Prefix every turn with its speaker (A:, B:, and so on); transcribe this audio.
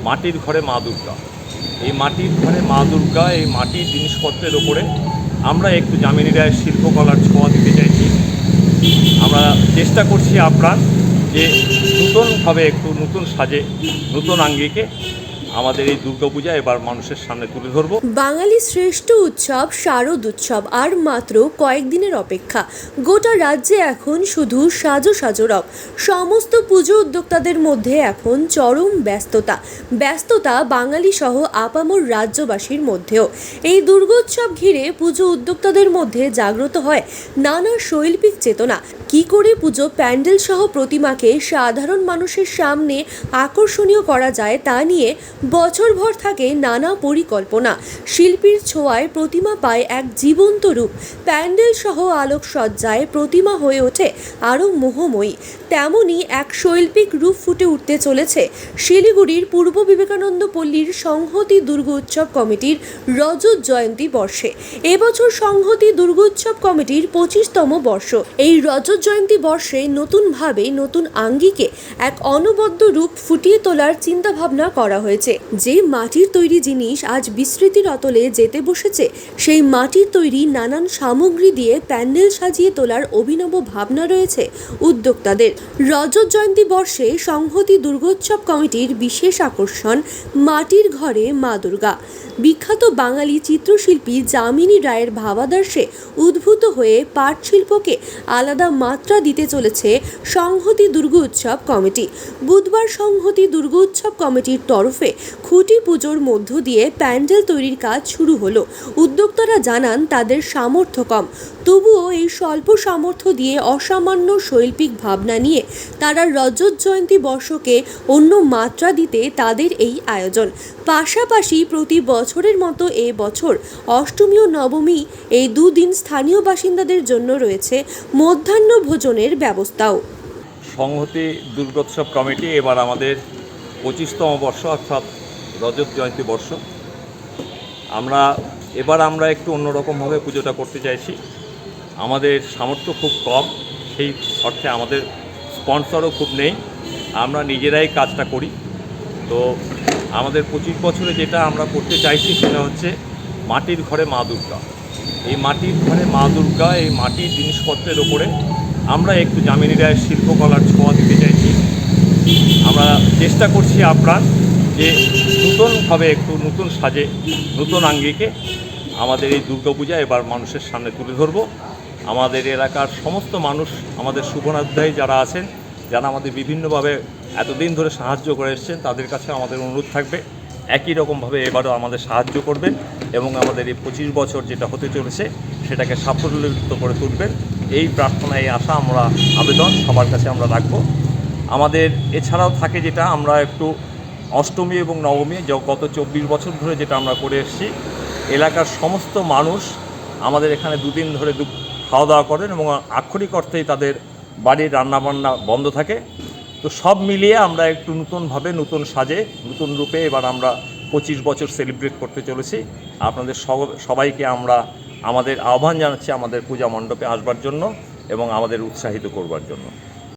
A: মাটির ঘরে মা দুর্গা। এই মাটির ঘরে মা দুর্গা, এই মাটির জিনিসপত্রের ওপরে আমরা একটু যামিনী রায়ের শিল্পকলার ছোঁয়া দিতে চাইছি। আমরা চেষ্টা করছি আপ্রাণ যে নতুনভাবে একটু নতুন সাজে, নতুন আঙ্গিকে আমাদের এই দুর্গাপূজা এবার মানুষের সামনে তুলে ধরব।
B: বাঙালি শ্রেষ্ঠ উৎসব শারদ উৎসব আর মাত্র কয়েকদিনের অপেক্ষা। গোটা রাজ্যে এখন শুধু সাজো সাজো রব। সমস্ত পুজো উদ্যোক্তাদের মধ্যে এখন চরম ব্যস্ততা বাঙালি সহ আপামর রাজ্যবাসীর মধ্যেও। এই দুর্গোৎসব ঘিরে পুজো উদ্যোক্তাদের মধ্যে জাগ্রত হয় নানা শৈল্পিক চেতনা। কি করে পুজো প্যান্ডেল সহ প্রতিমাকে সাধারণ মানুষের সামনে আকর্ষণীয় করা যায় তা নিয়ে বছরভর থাকে নানা পরিকল্পনা। শিল্পীর ছোঁয়ায় প্রতিমা পায় এক জীবন্ত রূপ। প্যান্ডেল সহ আলোকসজ্জায় প্রতিমা হয়ে ওঠে আরও মোহময়ী। তেমনই এক শৈল্পিক রূপ ফুটে উঠতে চলেছে শিলিগুড়ির পূর্ব বিবেকানন্দ পল্লীর সংহতি দুর্গোৎসব কমিটির রজত জয়ন্তী বর্ষে। এবছর সংহতি দুর্গোৎসব কমিটির 25তম বর্ষ। এই রজত জয়ন্তী বর্ষে নতুনভাবে নতুন আঙ্গিকে এক অনবদ্য রূপ ফুটিয়ে তোলার চিন্তাভাবনা করা হয়েছে। যে মাটির তৈরি জিনিস আজ বিস্মৃতির অতলে যেতে বসেছে, সেই মাটির তৈরি নানান সামগ্রী দিয়ে প্যান্ডেল সাজিয়ে তোলার অভিনব ভাবনা রয়েছে উদ্যোক্তাদের। রজত জয়ন্তী বর্ষে সংহতি দুর্গোৎসব কমিটির বিশেষ আকর্ষণ মাটির ঘরে মা দুর্গা। বিখ্যাত বাঙালি চিত্রশিল্পী যামিনী রায়ের ভাবাদর্শে উদ্ভূত হয়ে পাট শিল্পকে আলাদা মাত্রা দিতে চলেছে সংহতি দুর্গোৎসব কমিটি। বুধবার সংহতি দুর্গোৎসব কমিটির তরফে খুঁটি পুজোর মধ্য দিয়ে প্যান্ডেল তৈরির কাজ শুরু হলো। উদ্যোক্তারা জানান তাদের সামর্থ্য কম, তবুও এই স্বল্প সামর্থ্য দিয়ে অসামান্য শৈল্পিক ভাবনা নিয়ে তারা রজত জয়ন্তী বর্ষকে অন্য মাত্রা দিতে তাদের এই আয়োজন। পাশাপাশি প্রতি বছরের মতো এ বছর অষ্টমী ও নবমী এই দুদিন স্থানীয় বাসিন্দাদের জন্য রয়েছে মধ্যাহ্ন ভোজনের ব্যবস্থাও।
A: সংহতি দুর্গোৎসব কমিটি এবার আমাদের 25তম বর্ষ, অর্থাৎ রজত জয়ন্তী বর্ষ। আমরা একটু অন্যরকমভাবে পুজোটা করতে চাইছি। আমাদের সামর্থ্য খুব কম, সেই অর্থে আমাদের স্পন্সরও খুব নেই, আমরা নিজেরাই কাজটা করি। তো আমাদের 25 বছরে যেটা আমরা করতে চাইছি সেটা হচ্ছে মাটির ঘরে মা দুর্গা। এই মাটির ঘরে মা দুর্গা, এই মাটির জিনিসপত্রের ওপরে আমরা একটু যামিনী রায়ের শিল্পকলার ছোঁয়া দিতে চাইছি। আমরা চেষ্টা করছি আপ্রাণ যে নতুনভাবে একটু নতুন সাজে, নতুন আঙ্গিকে আমাদের এই দুর্গাপূজা এবার মানুষের সামনে তুলে ধরব। আমাদের এলাকার সমস্ত মানুষ, আমাদের শুভনাধ্যায়ী যারা আছেন, যারা আমাদের বিভিন্নভাবে এতদিন ধরে সাহায্য করে এসেছেন, তাদের কাছে আমাদের অনুরোধ থাকবে একই রকমভাবে এবারও আমাদের সাহায্য করবেন এবং আমাদের এই 25 বছর যেটা হতে চলেছে সেটাকে সাফল্যযুক্ত করে তুলবেন। এই প্রার্থনা, এই আশা, আমরা আবেদন সবার কাছে আমরা রাখব। আমাদের এছাড়াও থাকে যেটা আমরা একটু অষ্টমী এবং নবমী গত 24 বছর ধরে যেটা আমরা করে এসেছি, এলাকার সমস্ত মানুষ আমাদের এখানে দুদিন ধরে খাওয়া দাওয়া করেন এবং আক্ষরিক অর্থেই তাদের বাড়ির রান্নাবান্না বন্ধ থাকে। তো সব মিলিয়ে আমরা একটু নতুনভাবে, নতুন সাজে, নতুন রূপে এবার আমরা 25 বছর সেলিব্রেট করতে চলেছি। আপনাদের সবাইকে আমরা আমাদের আহ্বান জানাচ্ছি আমাদের পূজা মণ্ডপে আসবার জন্য এবং আমাদের উৎসাহিত করবার জন্য।